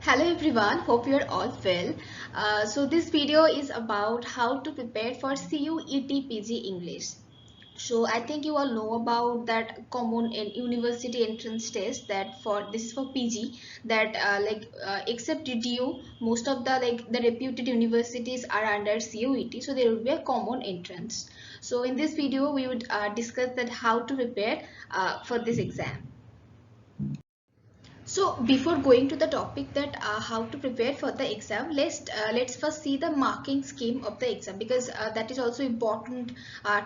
Hello everyone, hope you are all well. So this video is about how to prepare for CUET PG English. So I think you all know about that common university entrance test that for this is for PG that except DTU most of the reputed universities are under CUET, so there will be a common entrance. So in this video we would discuss that how to prepare for this exam. So before going to the topic that how to prepare for the exam, let's first see the marking scheme of the exam, because that is also important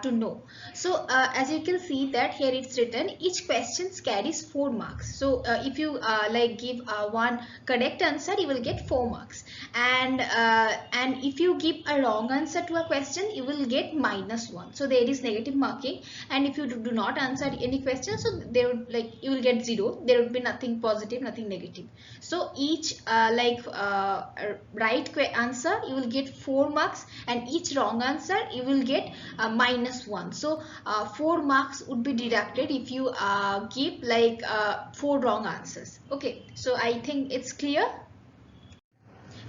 to know. So as you can see that here it's written each question carries 4 marks. So if you give one correct answer, you will get 4 marks, and if you give a wrong answer to a question, you will get -1. So there is negative marking, and if you do not answer any question, so there would you will get 0. There would be nothing positive, nothing negative. So each right answer you will get 4 marks, and each wrong answer you will get -1. So 4 marks would be deducted if you give 4 wrong answers. Okay, so I think it's clear.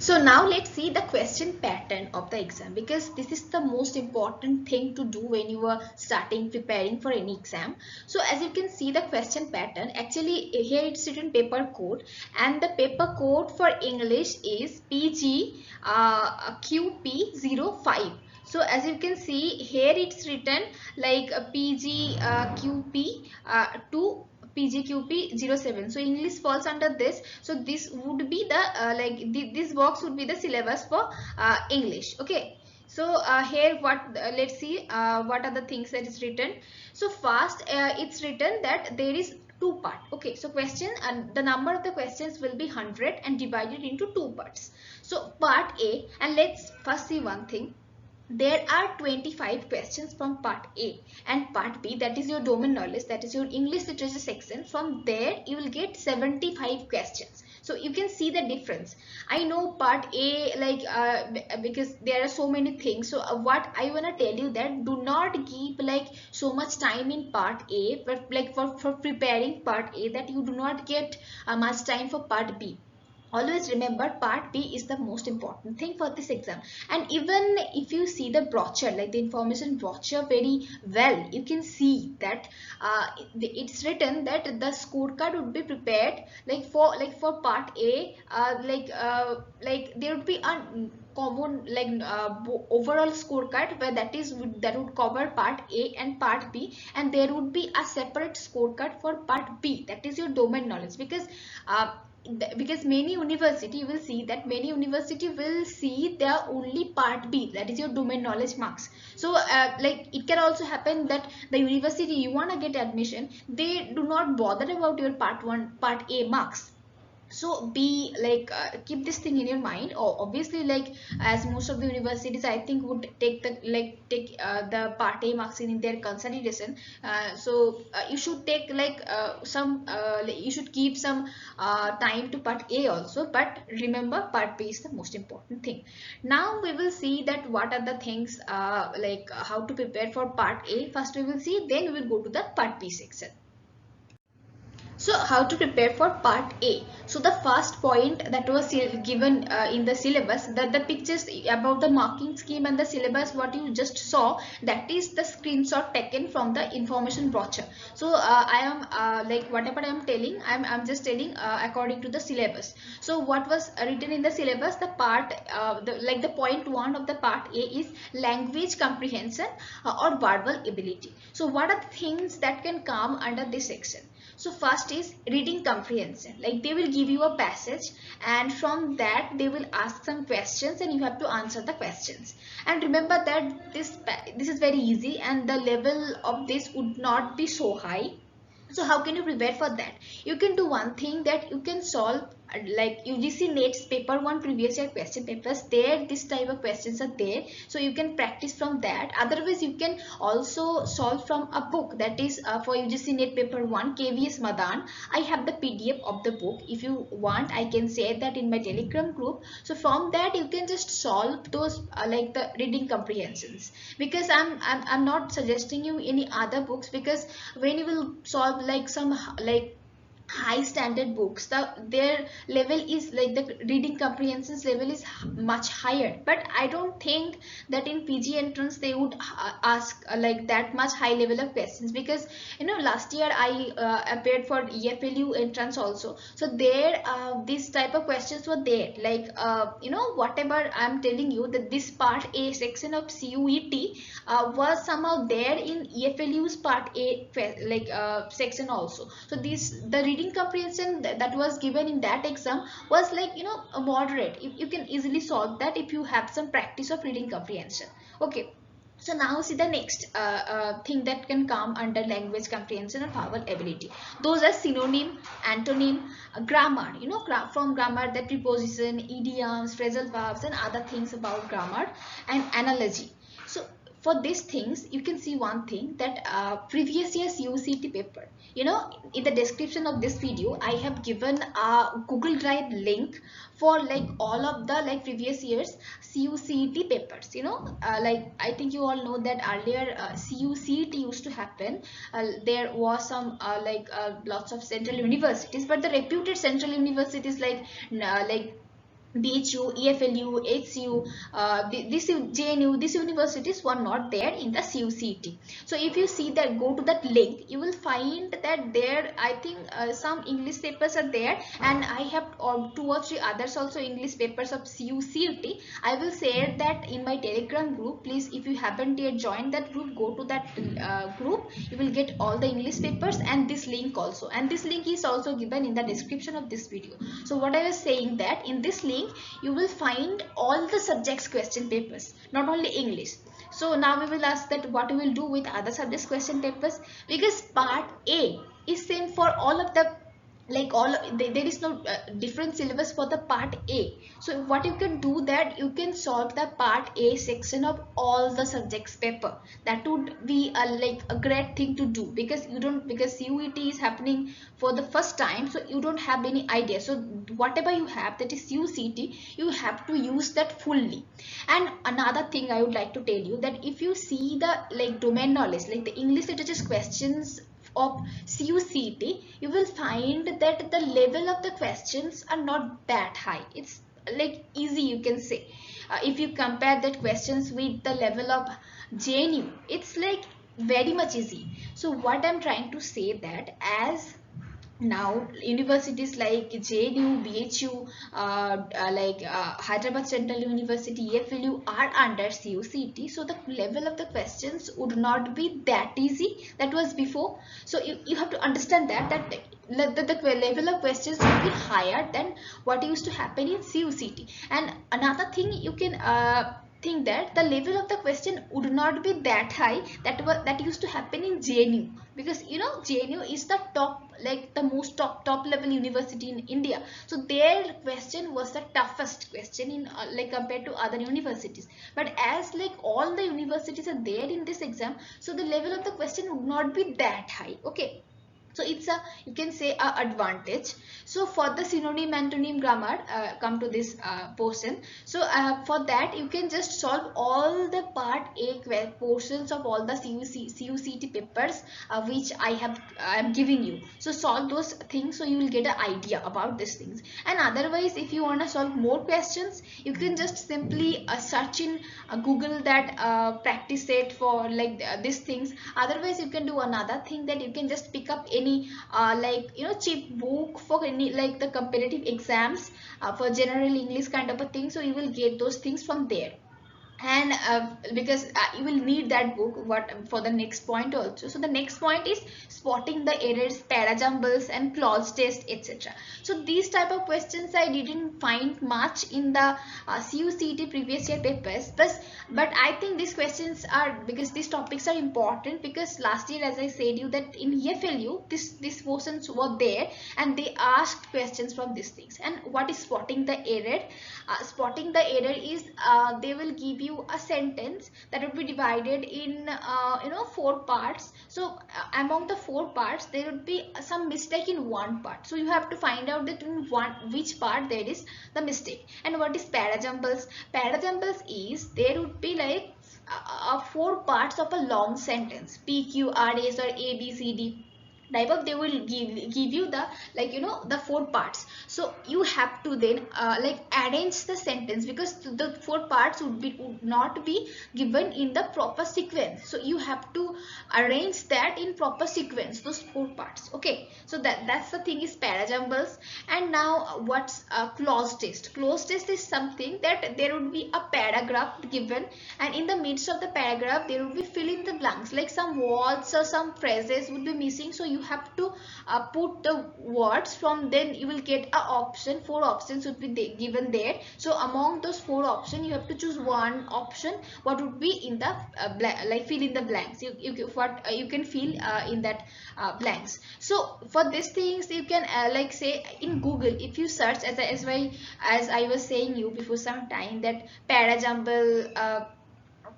So now let's see the question pattern of the exam, because this is the most important thing to do when you are starting preparing for any exam. So as you can see the question pattern, actually here it's written paper code, and the paper code for English is PG QP05. So as you can see here it's written like PG QP to PGQP07. So English falls under this. So this would be the this box would be the syllabus for English. Okay. So here let's see what are the things that is written. So first it's written that there is 2 part. Okay, so question and the number of the questions will be 100 and divided into 2 parts. So part A, and let's first see one thing. There are 25 questions from part A, and part B, that is your domain knowledge, that is your English literature section. From there you will get 75 questions. So you can see the difference. I know part A because there are so many things. So what I want to tell you that do not give so much time in part A, but for preparing part A, that you do not get much time for part B. Always remember part B is the most important thing for this exam. And even if you see the brochure, like the information brochure very well, you can see that it's written that the scorecard would be prepared for part A, there would be a common overall scorecard where that would cover part A and part B, and there would be a separate scorecard for part B, that is your domain knowledge. Because many university, you will see that many university will see their only part B, that is your domain knowledge marks. So it can also happen that the university you want to get admission, they do not bother about your part A marks. So be keep this thing in your mind. Or obviously, as most of the universities I think would take the part A marks in their consideration. You should take you should keep some time to part A also, but remember part B is the most important thing. Now we will see that what are the things how to prepare for part A. First we will see, then we will go to the part B section. So how to prepare for part A. So the first point that was given in the syllabus, that the pictures about the marking scheme and the syllabus what you just saw, that is the screenshot taken from the information brochure. So I am whatever I am telling, I'm just telling according to the syllabus. So what was written in the syllabus, the part the point 1 of the part A is language comprehension or verbal ability. So what are the things that can come under this section? So first is reading comprehension. Like they will give you a passage, and from that they will ask some questions and you have to answer the questions. And remember that this is very easy, and the level of this would not be so high. So how can you prepare for that? You can do one thing, that you can solve like UGC NET's paper 1 previous year question papers. There this type of questions are there, so you can practice from that. Otherwise you can also solve from a book, that is for UGC NET paper 1 KVS Madan. I have the PDF of the book. If you want, I can share that in my Telegram group. So from that you can just solve those the reading comprehensions, because I'm not suggesting you any other books, because when you will solve some high standard books, their level is like the reading comprehension level is much higher. But I don't think that in PG entrance they would ask like that much high level of questions, because last year I appeared for EFLU entrance also. So there this type of questions were there, like whatever I'm telling you, that this part A section of CUET was somehow there in EFLU's part A section also. So this, the reading comprehension that was given in that exam was like a moderate. You can easily solve that if you have some practice of reading comprehension. Okay. So now see the next thing that can come under language comprehension or vowel ability. Those are synonym, antonym, grammar. From grammar, the preposition, idioms, phrasal verbs, and other things about grammar, and analogy. So for these things, you can see one thing, that previous year's UCT paper. In the description of this video, I have given a Google Drive link for like all of the like previous years CUCT papers. Like I think you all know that earlier CUCT used to happen. There was some lots of central universities, but the reputed central universities like BHU, EFLU, HCU, this JNU, these universities were not there in the CUCT. So if you see that, go to that link, you will find that there, I think some English papers are there, and I have 2 or 3 others also English papers of CUCT. I will share that in my Telegram group. Please, if you haven't yet joined that group, go to that group. You will get all the English papers and this link also. And this link is also given in the description of this video. So what I was saying, that in this link you will find all the subjects question papers, not only English. So now we will ask that what we will do with other subjects question papers, because part A is same for all of the, like all there is no different syllabus for the part A. So what you can do, that you can solve the part A section of all the subjects paper. That would be like a great thing to do, because because CUET is happening for the first time, so you don't have any idea. So whatever you have, that is UCT, you have to use that fully. And another thing I would like to tell you, that if you see the like domain knowledge, like the English literature questions of CUCT, you will find that the level of the questions are not that high. It's like easy, you can say. If you compare that questions with the level of JNU, it's like very much easy. So what I'm trying to say, that as now universities like JNU, BHU, Hyderabad Central University, EFLU are under CUCT, so the level of the questions would not be that easy that was before. So you have to understand that the level of questions will be higher than what used to happen in CUCT. And another thing, you can think that the level of the question would not be that high that used to happen in JNU, because JNU is the top, like the most top level university in India. So their question was the toughest question in like compared to other universities. But as like all the universities are there in this exam, so the level of the question would not be that high. Okay. So it's a, you can say, a advantage. So for the synonym, antonym, grammar, come to this portion. So for that you can just solve all the part A portions of all the CUCT papers which I am giving you. So solve those things, so you will get an idea about these things. And otherwise, if you want to solve more questions, you can just simply search in Google that practice set for like these things. Otherwise, you can do another thing, that you can just pick up any cheap book for any like the competitive exams for general English kind of a thing. So you will get those things from there. And because you will need that book for the next point also. So the next point is spotting the errors, parajumbles, and clause test, etc. So these type of questions I didn't find much in the CUCT previous year papers, but I think these questions are, because these topics are important, because last year, as I said you, that in EFLU these portions were there and they asked questions from these things. And what is spotting the error? Spotting the error is they will give you a sentence that would be divided in 4 parts. So among the 4 parts there would be some mistake in one part, so you have to find out that in which part there is the mistake. And what is parajumbles? Parajumbles is, there would be like 4 parts of a long sentence, PQRS or ABCD. type of, they will give you the, like, you know, the four parts. So you have to then like arrange the sentence, because the four parts would not be given in the proper sequence. So you have to arrange that in proper sequence, those four parts. Okay, so that's the thing is parajumbles. And now what's a clause test? Clause test is something that there would be a paragraph given, and in the midst of the paragraph there would be fill in the blanks, like some words or some phrases would be missing. So you have to put the words, from then you will get a option, four options would be given there. So among those four options you have to choose one option, what would be in the like fill in the blanks. What you can fill in that blanks. So for these things you can like say in Google, if you search, as I was saying you before some time, that parajumble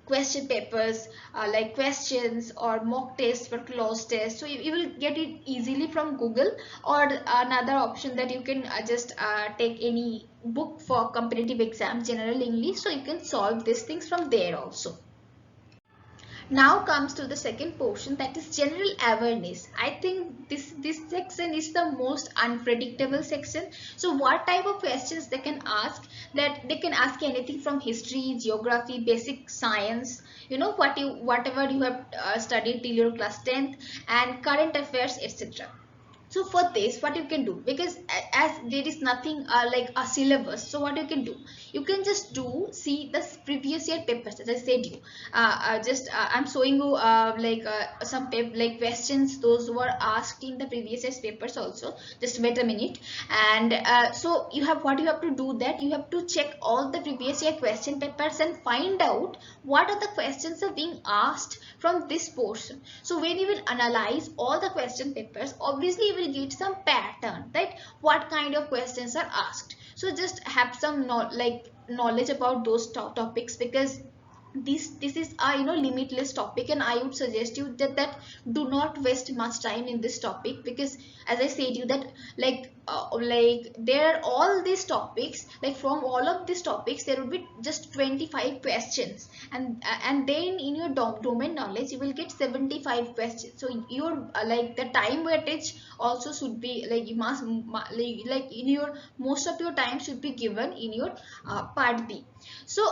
question papers, like questions or mock tests for closed tests. So you will get it easily from Google, or another option that you can just take any book for competitive exam, general English. So you can solve these things from there also. Now comes to the second portion, that is general awareness. I think this section is the most unpredictable section. So what type of questions they can ask? That they can ask anything from history, geography, basic science, you know, whatever you have studied till your class 10th, and current affairs, etc. So for this what you can do, because as there is nothing like a syllabus, so what you can do, you can just do see the previous year papers. As I said you just I'm showing you like some like questions those were asked in the previous year's papers also. Just wait a minute. And so you have, what you have to do, that you have to check all the previous year question papers and find out what are the questions are being asked from this portion. So when you will analyze all the question papers, obviously you will get some pattern, right? What kind of questions are asked. So just have some knowledge about those topics, because this is a, you know, limitless topic, and I would suggest you that do not waste much time in this topic, because as I said you that like there are all these topics, like from all of these topics there will be just 25 questions, and then in your domain knowledge you will get 75 questions. So your like the time weightage also should be like, you must like in your most of your time should be given in your part B. So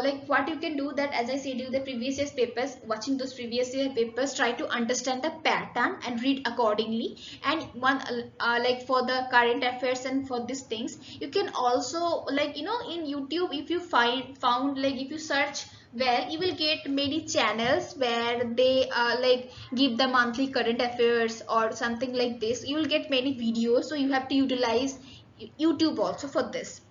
like what you can do, that as I said you the previous year's papers, watching those previous year papers, try to understand the pattern and read accordingly. And one like for the current affairs and for these things, you can also, like, you know, in YouTube, if you found like if you search well, you will get many channels where they like give the monthly current affairs or something like this. You will get many videos, so you have to utilize YouTube also for this.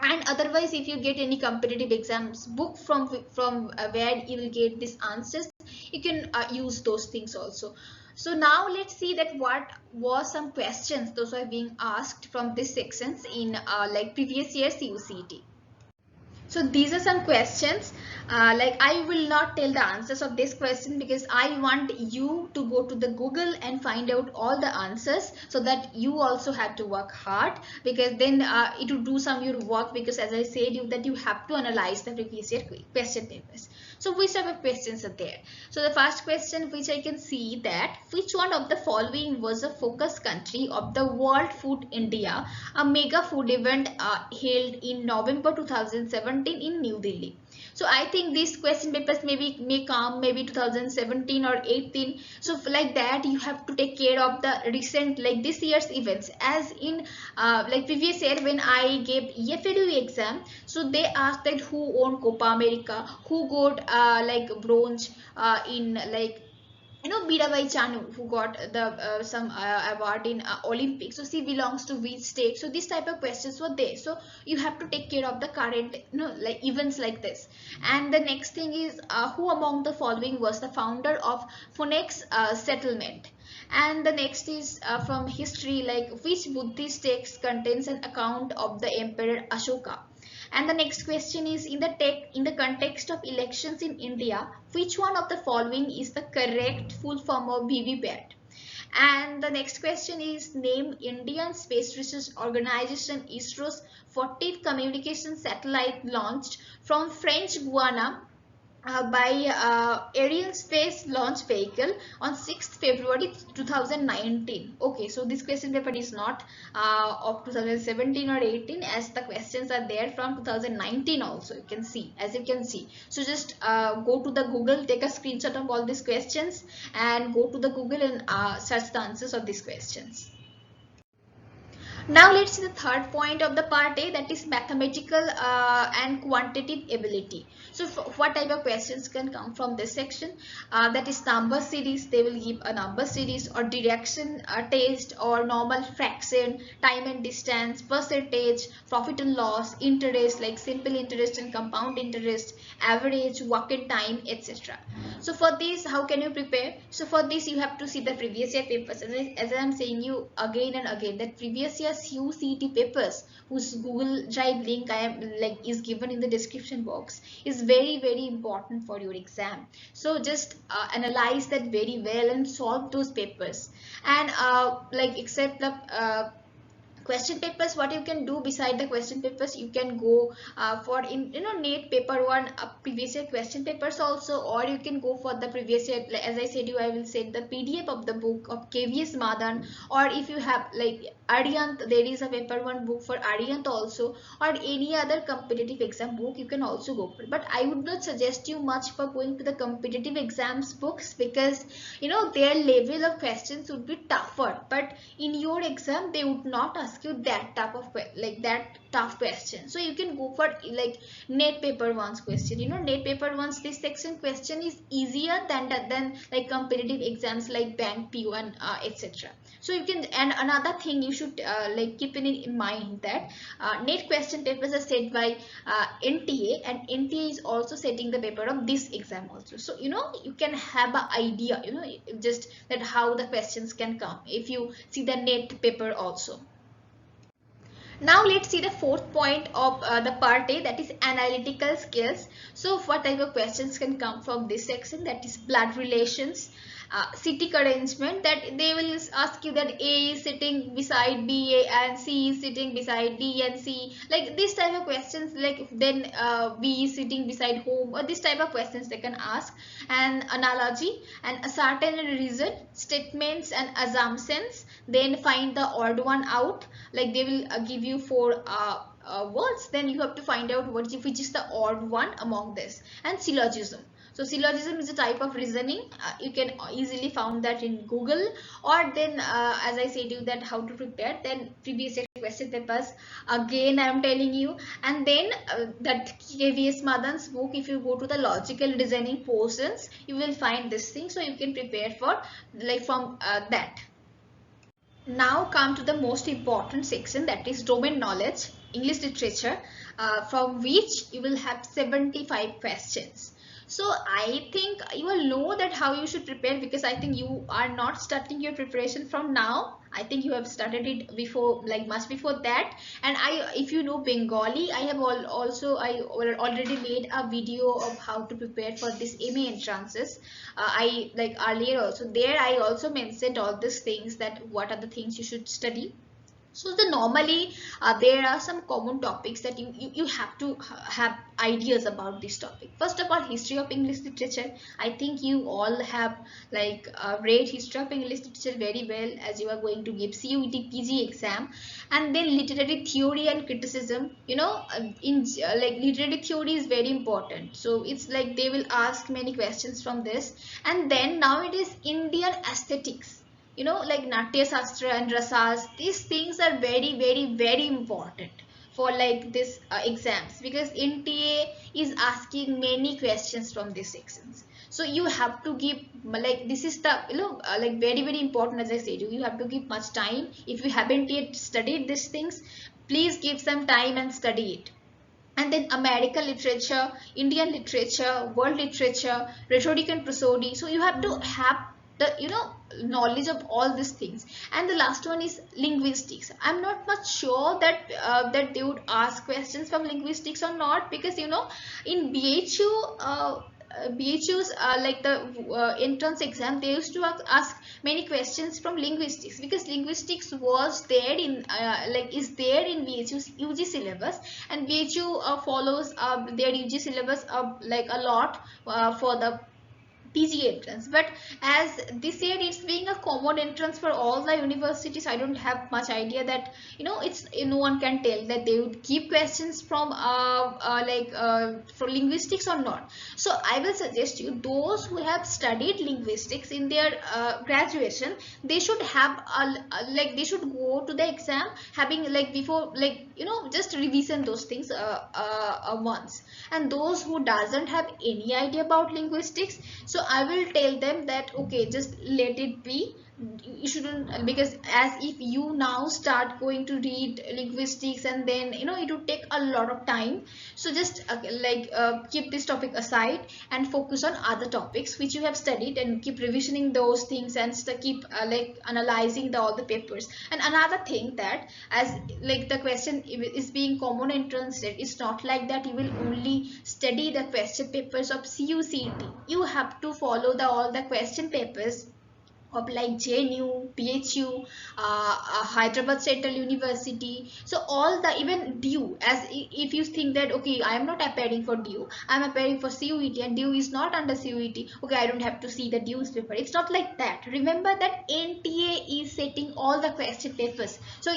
And otherwise, if you get any competitive exams book from where you will get these answers, you can use those things also. So now let's see that what was some questions those are being asked from these sections in like previous year's CUCT. So these are some questions. Like I will not tell the answers of this question, because I want you to go to the Google and find out all the answers, so that you also have to work hard, because then it will do some your work, because as I said you that you have to analyze the previous year question papers. So which type of questions are there? So the first question which I can see, that which one of the following was a focus country of the World Food India, a mega food event held in November 2017 in New Delhi. So I think these question papers may come maybe 2017 or 18. So like that you have to take care of the recent, like this year's events. As in like previous year when I gave EFADU exam, so they asked that who won Copa America, who got like bronze in like, you know, Mirabai Chanu, who got the some award in Olympics. So she belongs to which state? So this type of questions were there. So you have to take care of the current, you know, like events like this. And the next thing is who among the following was the founder of Phoenix settlement? And the next is from history, like which Buddhist text contains an account of the Emperor Ashoka? And the next question is in the context of elections in India, which one of the following is the correct full form of VVPAT? And the next question is name Indian Space Research Organization ISRO's 40th communication satellite launched from French Guiana by Ariel Space Launch Vehicle on 6th February 2019. Okay, so this question paper is not of 2017 or 18, as the questions are there from 2019 also, you can see, as you can see. So just go to the Google, take a screenshot of all these questions and go to the Google and search the answers of these questions. Now let's see the third point of the part A, that is mathematical and quantitative ability. So what type of questions can come from this section? That is number series, they will give a number series, or direction test, or normal fraction, time and distance, percentage, profit and loss, interest like simple interest and compound interest, average, work in time, etc. So for this, how can you prepare? So for this, you have to see the previous year papers. As I am saying you again and again, that previous year CUET papers, whose Google Drive link I am is given in the description box, is very important for your exam. So just analyze that very well and solve those papers. And except the question papers, what you can do beside the question papers, you can go for NET paper 1 previous year question papers also, or you can go for the previous year, as I said you, I will send the PDF of the book of KVS Madan, or if you have like Aryant, there is a paper 1 book for Aryant also, or any other competitive exam book you can also go for. But I would not suggest you much for going to the competitive exams books, because their level of questions would be tougher, but in your exam they would not ask you that type of that tough question. So you can go for like NET paper 1's question. NET paper 1's this section question is easier than like competitive exams like bank P1 etc. So you can, and another thing you should keep in mind that NET question papers are set by NTA, and NTA is also setting the paper of this exam also. So you can have an idea just that how the questions can come if you see the NET paper also. Now let's see the fourth point of the part A, that is analytical skills. So what type of questions can come from this section? That is blood relations, sitting arrangement, that they will ask you that A is sitting beside B and C is sitting beside D and C, like this type of questions, like then B is sitting beside whom, or this type of questions they can ask. And analogy and certain reason, statements and assumptions, then find the odd one out, like they will give you four words, then you have to find out which is the odd one among this. And syllogism, so syllogism is a type of reasoning, you can easily found that in Google, or then as I said you that how to prepare, then previous question papers again I am telling you. And then that KVS Madan's book, if you go to the logical reasoning portions, you will find this thing, so you can prepare for from that. Now come to the most important section, that is domain knowledge, English literature, from which you will have 75 questions. So I think you will know that how you should prepare, because I think you are not starting your preparation from now. I think you have started it before, like much before that. And if you know Bengali, I have already made a video of how to prepare for this MA entrances. I like earlier also, there I also mentioned all these things, that what are the things you should study. So normally there are some common topics that you have to have ideas about this topic. First of all, history of English literature. I think you all have read history of English literature very well, as you are going to give CUET PG exam. And then literary theory and criticism. Literary theory is very important. So it's like they will ask many questions from this. And then now it is Indian aesthetics. Like Natya Shastra and Rasas, these things are very important for like this exams, because NTA is asking many questions from these sections. So you have to give this is the very important, as I said, you have to give much time. If you haven't yet studied these things, please give some time and study it. And then American literature, Indian literature, world literature, rhetoric and prosody. So you have to have the knowledge of all these things. And the last one is linguistics. I'm not much sure that that they would ask questions from linguistics or not, because in BHU BHUs, like the entrance exam, they used to ask many questions from linguistics, because linguistics was there in like is there in BHU's UG syllabus, and BHU follows their UG syllabus like a lot for the PG entrance. But as this year it's being a common entrance for all the universities, I don't have much idea that, it's, no one can tell that they would keep questions from for linguistics or not. So I will suggest you, those who have studied linguistics in their graduation, they should have like they should go to the exam having like before, like, just revision those things once. And those who doesn't have any idea about linguistics, so I will tell them that okay, just let it be. You shouldn't, because as if you now start going to read linguistics, and then it would take a lot of time. So just keep this topic aside and focus on other topics which you have studied, and keep revisioning those things, and keep like analyzing all the papers. And another thing, that as like the question is being common entrance, it's not like that you will only study the question papers of CUCET. You have to follow all the question papers of like JNU, PHU, Hyderabad Central University. So all the, even DU, as if you think that okay, I am not appearing for DU, I am appearing for CUET, and DU is not under CUET, okay, I don't have to see the DU's paper. It's not like that. Remember that NTA is setting all the question papers. So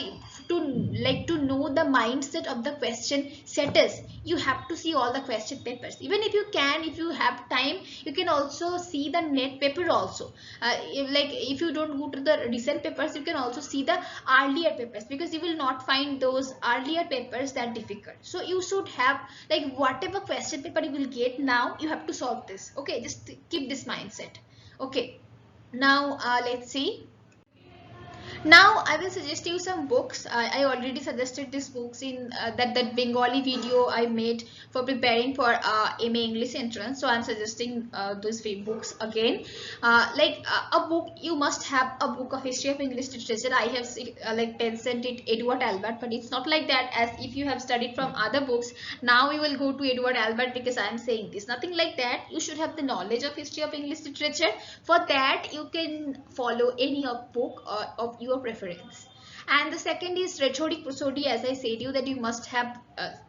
to know the mindset of the question setters, you have to see all the question papers. Even if you have time, you can also see the net paper also. If you don't go to the recent papers, you can also see the earlier papers, because you will not find those earlier papers that difficult. So you should have, like, whatever question paper you will get now, you have to solve this. Okay, just keep this mindset. Okay, now let's see. Now I will suggest you some books. I already suggested these books in that Bengali video I made for preparing for MA English entrance. So I'm suggesting those books again. A book, you must have a book of history of English literature. I have mentioned it Edward Albert, but it's not like that. As if you have studied from other books, now you will go to Edward Albert because I am saying this. Nothing like that. You should have the knowledge of history of English literature. For that, you can follow any book of your preference. And the second is rhetoric prosody. As I said you that you must have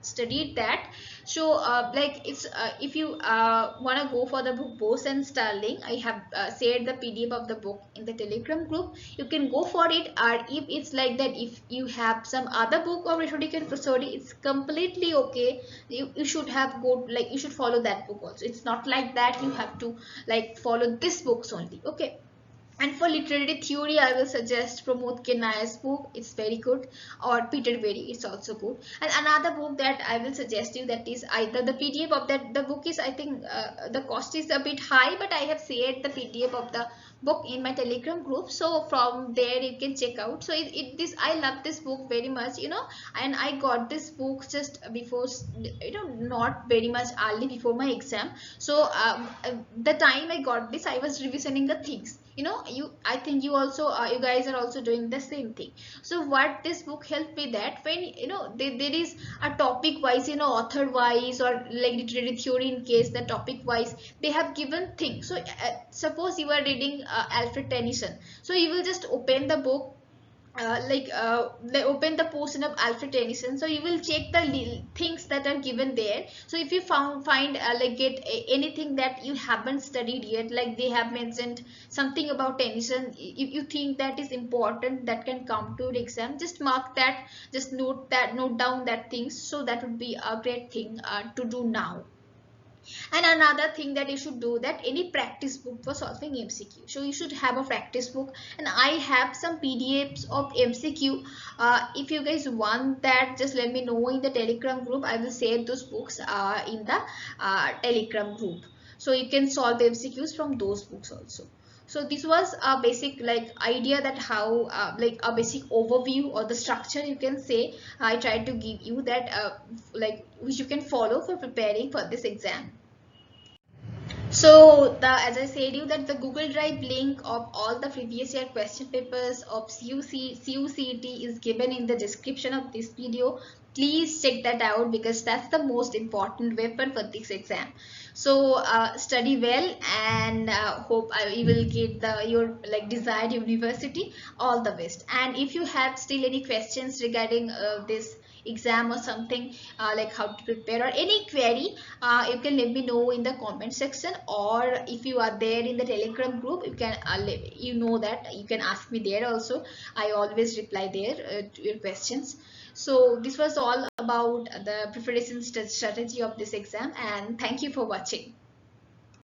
studied that. So it's if you want to go for the book Bose and Starling, I have shared the PDF of the book in the Telegram group. You can go for it. Or if it's like that, if you have some other book of rhetoric and prosody, it's completely okay. You should have you should follow that book also. It's not like that you have to follow this books only. Okay. And for literary theory, I will suggest Pramod K. Nair's book. It's very good. Or Peter Berry. It's also good. And another book that I will suggest you, that is either the PDF of that. The book is, I think, the cost is a bit high, but I have shared the PDF of the book in my Telegram group. So from there you can check out. So I love this book very much, and I got this book just before, not very much early before my exam. So the time I got this, I was revisioning the things. I think you also you guys are also doing the same thing. So what this book helped me, that when there is a topic wise, author wise, or like literary theory, in case the topic wise they have given things. So suppose you are reading Alfred Tennyson, so you will just open the book, they open the portion of Alfred Tennyson, so you will check the things that are given there. So if you find anything that you haven't studied yet, like they have mentioned something about Tennyson, if you think that is important, that can come to the exam, just mark that, just note down that things. So that would be a great thing to do now. And another thing that you should do, that any practice book for solving MCQ. So you should have a practice book, and I have some PDFs of MCQ. If you guys want that, just let me know in the Telegram group. I will share those books in the Telegram group. So you can solve MCQs from those books also. So this was a basic idea, that how a basic overview or the structure, you can say, I tried to give you, that which you can follow for preparing for this exam. So as I said you, that the Google Drive link of all the previous year question papers of CUCET is given in the description of this video. please check that out, because that's the most important weapon for this exam. So study well, and hope you will get your like desired university. All the best. And if you have still any questions regarding this exam or something, like how to prepare or any query, you can let me know in the comment section, or if you are there in the Telegram group, you can you know that you can ask me there also. I always reply there to your questions. So this was all about the preparation strategy of this exam, and thank you for watching.